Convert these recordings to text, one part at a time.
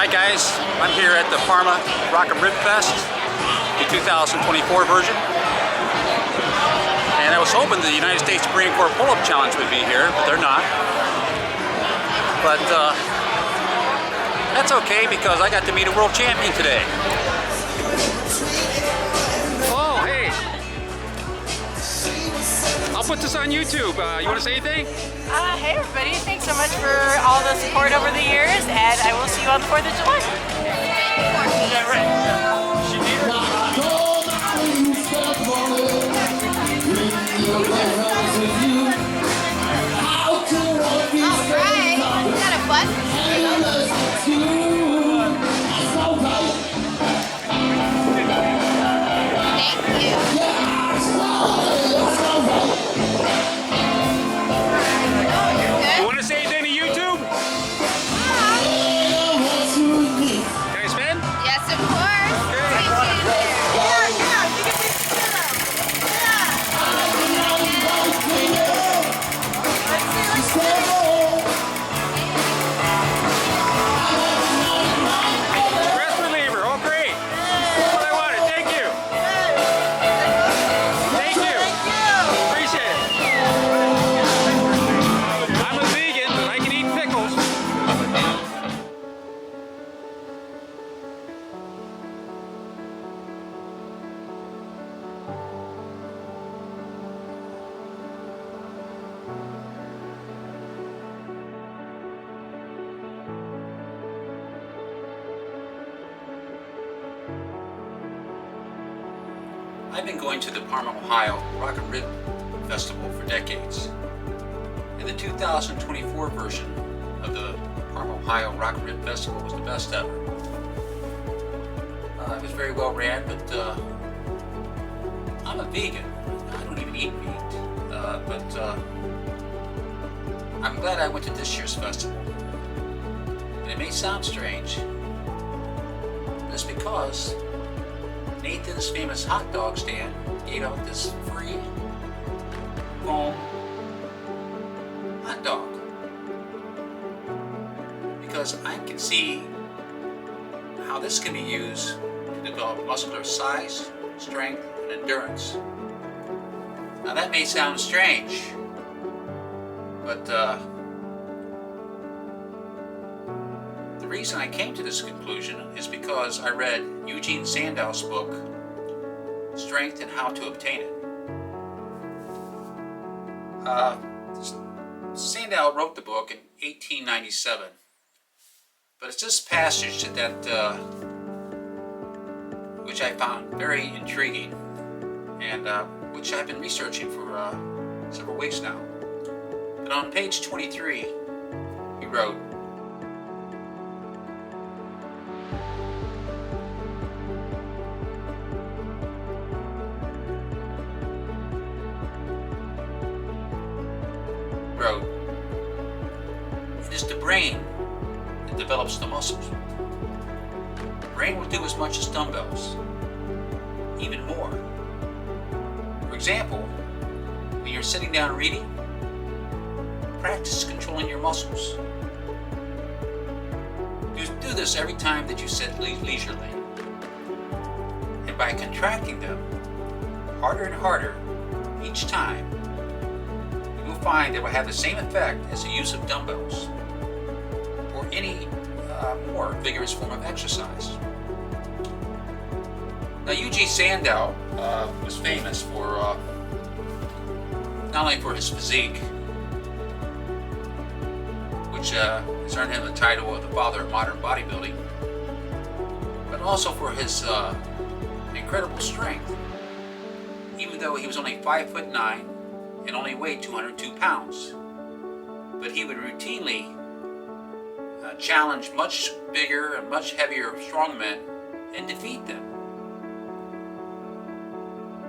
Hi guys, I'm here at the Parma Rock and Rib Fest, the 2024 version. And I was hoping the United States Marine Corps Pull-Up Challenge would be here, but they're not. But that's okay because I got to meet a world champion today. Oh, hey. I'll put this on YouTube. You want to say anything? Hey everybody, thanks so much for all the support over the years, and I will see you on the 4th of July. Yeah, right. She did. Alright, you got a button? Thank you. You want to say anything to YouTube? Can I spin? Yes, of course. Okay. Stress reliever. Oh, great. That's what I wanted. Thank you. Thank you. Appreciate it. I'm a vegan, but I can eat pickles. I've been going to the Parma, Ohio Rock and Rib Festival for decades. And the 2024 version of the Parma, Ohio Rock and Rib Festival was the best ever. It was very well ran, but I'm a vegan. I don't even eat meat. But I'm glad I went to this year's festival. And it may sound strange, but it's because Nathan's famous hot dog stand gave out this free foam hot dog. Because I can see how this can be used to develop muscular size, strength, and endurance. Now that may sound strange, but the reason I came to this conclusion is because I read Eugene Sandow's book, Strength and How to Obtain It. Sandow wrote the book in 1897, but it's this passage that which I found very intriguing and which I've been researching for several weeks now. But on page 23, he wrote, it is the brain that develops the muscles. The brain will do as much as dumbbells, even more. For example, when you're sitting down reading, practice controlling your muscles. Do this every time that you sit leisurely. And by contracting them harder and harder each time, you will find it will have the same effect as the use of dumbbells or any more vigorous form of exercise. Now, Eugene Sandow was famous for not only for his physique, which has earned him the title of the father of modern bodybuilding, but also for his incredible strength. Even though he was only 5'9" and only weighed 202 pounds, but he would routinely challenge much bigger and much heavier strongmen and defeat them.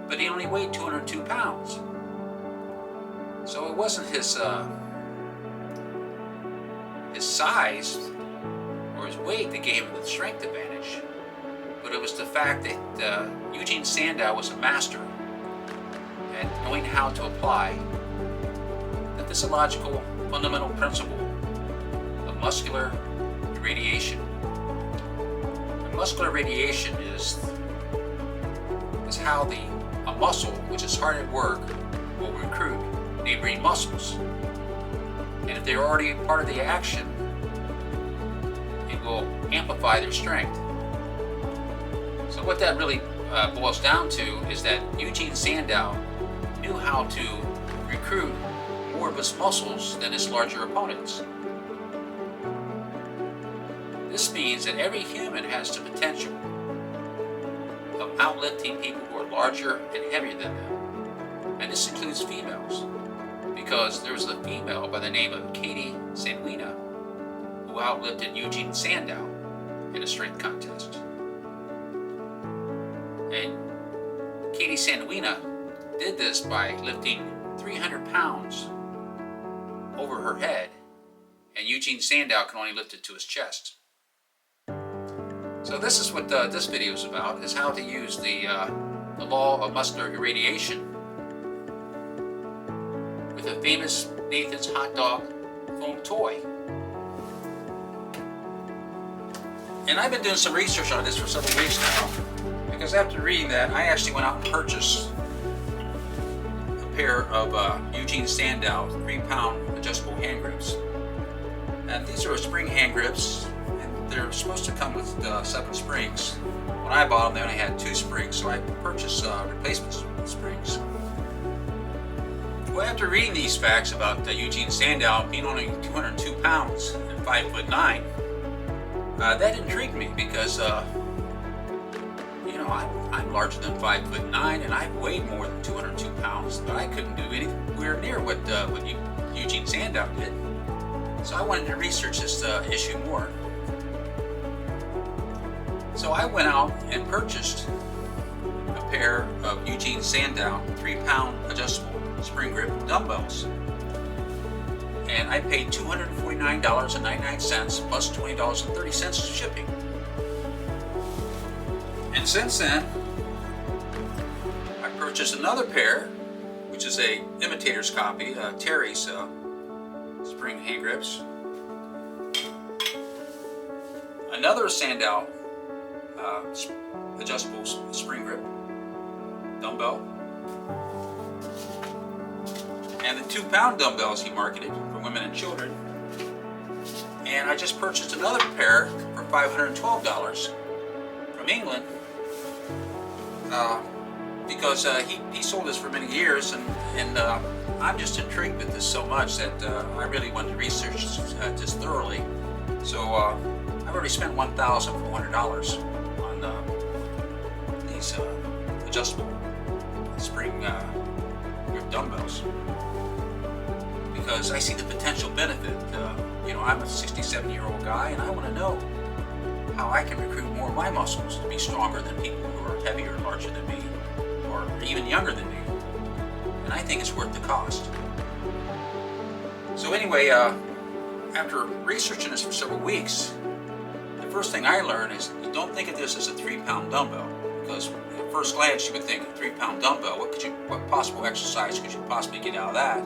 But he only weighed 202 pounds. So it wasn't his size or his weight that gave him the strength advantage, but it was the fact that Eugene Sandow was a master at knowing how to apply the physiological fundamental principle of muscular irradiation muscular radiation is how a muscle, which is hard at work, will recruit neighboring muscles. And if they're already part of the action, it will amplify their strength. So what that really boils down to is that Eugene Sandow knew how to recruit more of his muscles than his larger opponents. This means that every human has the potential of outlifting people who are larger and heavier than them. And this includes females, because there was a female by the name of Katie Sanwina who outlifted Eugene Sandow in a strength contest. And Katie Sanwina did this by lifting 300 pounds over her head, and Eugene Sandow can only lift it to his chest. So this is what this video is about, is how to use the law of muscular irradiation with a famous Nathan's hot dog foam toy. And I've been doing some research on this for several weeks now, because after reading that, I actually went out and purchased a pair of Eugene Sandow 3-pound adjustable hand grips. And these are spring hand grips, and they're supposed to come with 7 springs. When I bought them, they only had 2 springs, so I purchased replacement springs. Well, after reading these facts about Eugene Sandow being only 202 pounds and 5'9", that intrigued me because, I'm larger than 5'9", and I've weighed more than 202 pounds, but I couldn't do anywhere near what Eugene Sandow did. So I wanted to research this issue more. So I went out and purchased a pair of Eugene Sandow 3-pound adjustable spring grip dumbbells. And I paid $249.99 plus $20.30 of shipping. And since then, I purchased another pair, which is a imitator's copy, Terry's spring hand grips. Another Sandow adjustable spring grip dumbbell. And the 2-pound dumbbells he marketed for women and children. And I just purchased another pair for $512 from England, because he sold this for many years, and I'm just intrigued with this so much that I really wanted to research this thoroughly. So I've already spent $1,400 on these adjustable spring grip dumbbells, because I see the potential benefit. I'm a 67-year-old guy, and I want to know how I can recruit more of my muscles to be stronger than people who are heavier and larger than me, or even younger than me. And I think it's worth the cost. So anyway, after researching this for several weeks, the first thing I learned is you don't think of this as a 3-pound dumbbell, because at first glance you would think a 3-pound dumbbell, what possible exercise could you possibly get out of that?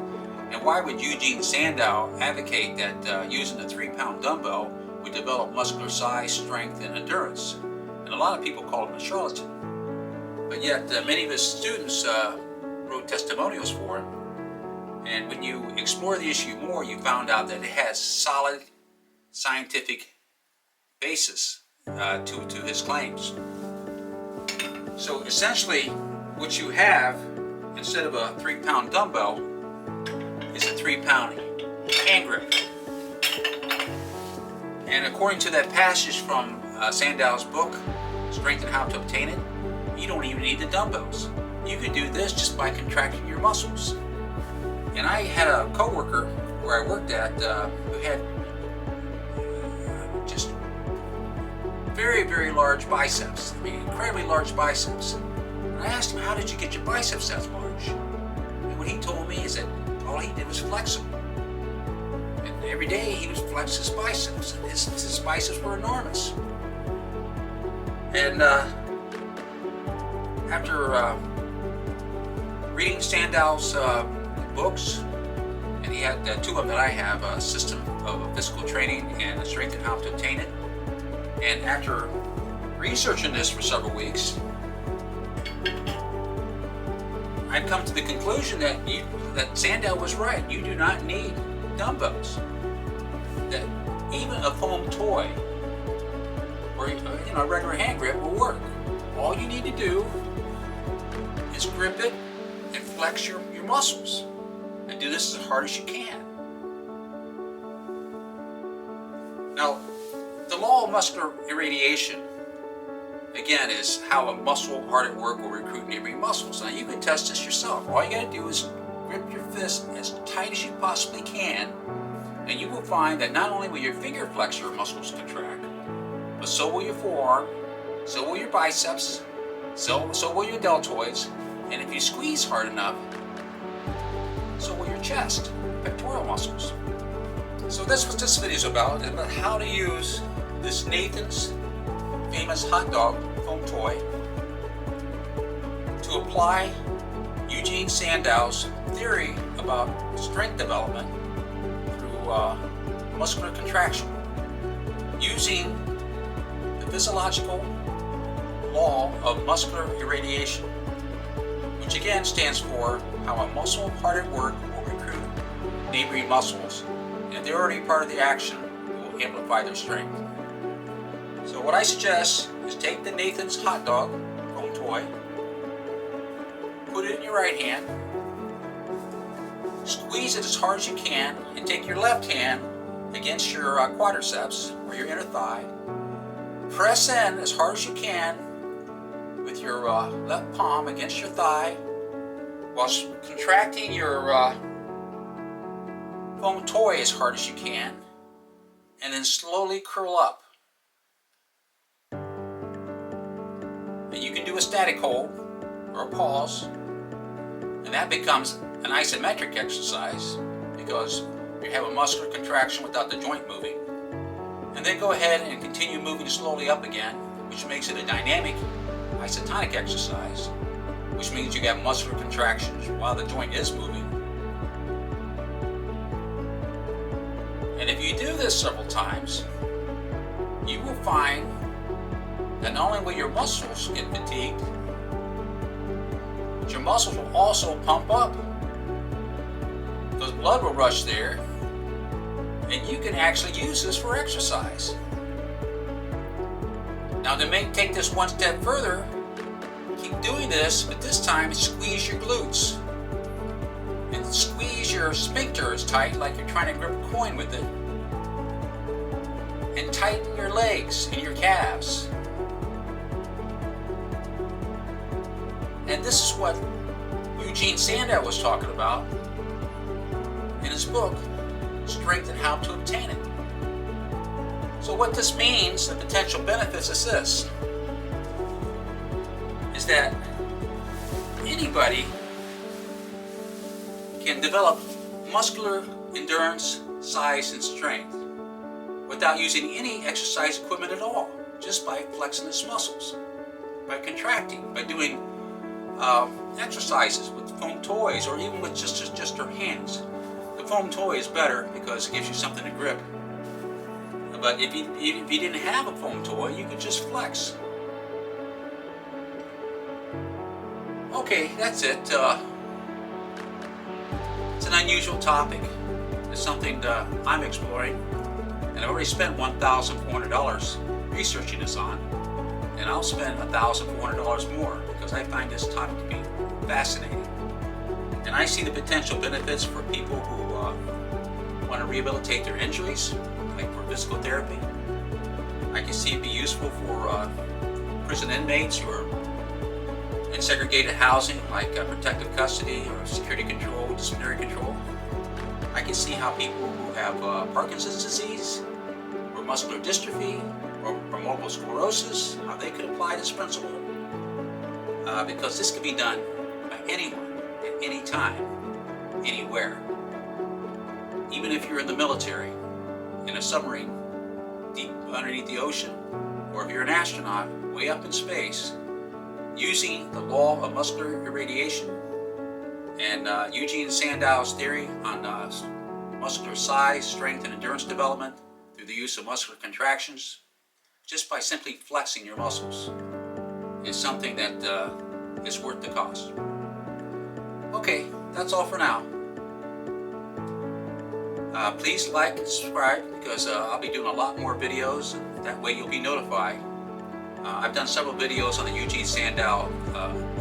And why would Eugene Sandow advocate that using a 3-pound dumbbell would develop muscular size, strength, and endurance? And a lot of people call him a charlatan. But yet many of his students wrote testimonials for him. And when you explore the issue more, you found out that it has solid scientific basis to his claims. So essentially, what you have, instead of a 3-pound dumbbell, is a 3-pound hand grip. And according to that passage from Sandow's book, Strength and How to Obtain It, you don't even need the dumbbells. You can do this just by contracting your muscles. And I had a coworker where I worked at who had just very, very large biceps. I mean, incredibly large biceps. And I asked him, how did you get your biceps that large? And what he told me is that all he did was flex them. And every day he would flex his biceps, and his biceps were enormous. And after reading Sandow's books, and he had 2 of them that I have, a system of physical training and Strength and How to Obtain It. And after researching this for several weeks, I've come to the conclusion that Sandow was right. You do not need dumbbells. That even a foam toy or a regular hand grip will work. All you need to do is grip it and flex your muscles, and do this as hard as you can. Now, the law of muscular irradiation, again, is how a muscle hard at work will recruit neighboring muscles. Now, you can test this yourself. All you got to do is grip your fist as tight as you possibly can, and you will find that not only will your finger flexor muscles contract, but so will your forearm, so will your biceps, so will your deltoids, and if you squeeze hard enough, so will your chest, pectoral muscles. So that's what this video is about how to use this Nathan's famous hot dog foam toy to apply Eugene Sandow's theory about strength development through muscular contraction, using the physiological law of muscular irradiation, which again stands for how a muscle hard at work will recruit neighboring muscles, and if they're already part of the action, it will amplify their strength. So what I suggest is take the Nathan's hot dog foam toy, put it in your right hand, squeeze it as hard as you can, and take your left hand against your quadriceps or your inner thigh. Press in as hard as you can with your left palm against your thigh while contracting your foam toy as hard as you can, and then slowly curl up. And you can do a static hold or a pause, and that becomes an isometric exercise because you have a muscular contraction without the joint moving. And then go ahead and continue moving slowly up again, which makes it a dynamic isotonic exercise, which means you have muscular contractions while the joint is moving. And if you do this several times, you will find that not only will your muscles get fatigued, but your muscles will also pump up, because blood will rush there, and you can actually use this for exercise. Now, to take this one step further, keep doing this, but this time squeeze your glutes and squeeze your sphincters tight like you're trying to grip a coin with it, and tighten your legs and your calves. And this is what Eugene Sandow was talking about in his book, Strength and How to Obtain It. So what this means, the potential benefits is this, is that anybody can develop muscular endurance, size, and strength without using any exercise equipment at all, just by flexing his muscles, by contracting, by doing exercises with foam toys or even with just your hands. The foam toy is better because it gives you something to grip. But if you didn't have a foam toy, you could just flex. Okay, that's it. It's an unusual topic. It's something that I'm exploring, and I've already spent $1,400 researching this on, and I'll spend $1,400 more because I find this topic to be fascinating. And I see the potential benefits for people who want to rehabilitate their injuries, like for physical therapy. I can see it be useful for prison inmates who are in segregated housing, like protective custody or security control, disciplinary control. I can see how people who have Parkinson's disease or muscular dystrophy or multiple sclerosis, how they could apply this principle, because this can be done by anyone at any time, anywhere. Even if you're in the military, in a submarine, deep underneath the ocean, or if you're an astronaut way up in space, using the law of muscular irradiation and Eugene Sandow's theory on muscular size, strength, and endurance development through the use of muscular contractions, just by simply flexing your muscles is something that is worth the cost. Okay, that's all for now. Please like and subscribe because I'll be doing a lot more videos. That way you'll be notified. I've done several videos on the Eugene Sandow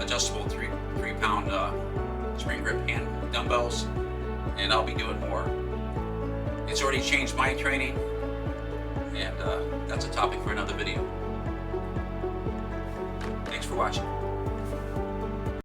adjustable 3-pound spring grip hand dumbbells, and I'll be doing more. It's already changed my training, and that's a topic for another video. Thanks for watching.